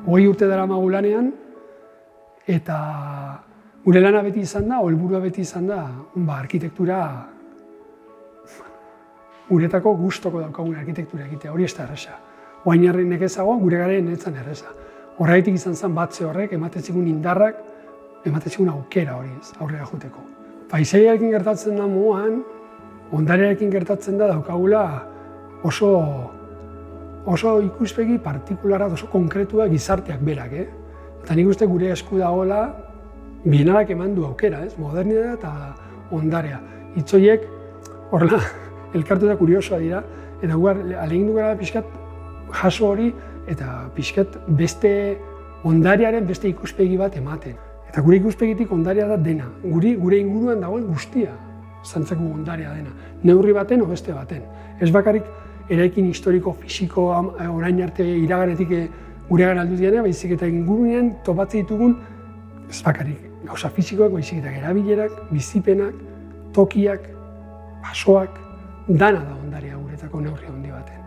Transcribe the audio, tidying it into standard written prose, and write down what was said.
20 urte daramagu lanean, eta gure lana beti izan da, helburua beti izan da, arkitektura, guretako gustoko daukagun arkitektura egitea, hori ez da erresa. Oain nekezago, gure garen netzan erresa. Horregatik izan zen batze horrek, ematen zigun indarrak, ematen zigun aukera hori ez, aurrera joteko. Paisaiarekin gertatzen da moduan, ondarearekin gertatzen da daukagula oso ikuspegi partikularra, oso konkretua gizarteak berak. Eta nik uste gure esku dagoela, bienarak eman du aukera, modernitatea eta ondarea. Hitz horiek, horrela, elkartu eta kuriosoa dira, eta alegindu gara pixkat jaso hori, eta pixkat beste ondarearen beste ikuspegi bat ematen. Eta gure ikuspegitik ondarea da dena, gure inguruan dagoen guztia zantzeko ondarea dena, neurri baten o beste baten. Ez bakarrik eraikin historiko, fisiko, orain arte iraganetik guregan aldu diana, baizik eta ingurunean topatzen ditugun ez bakarrik gauza fisikoak, baizik eta erabilerak, bizipenak, tokiak, basoak, dana da ondarea guretako neurri handi baten.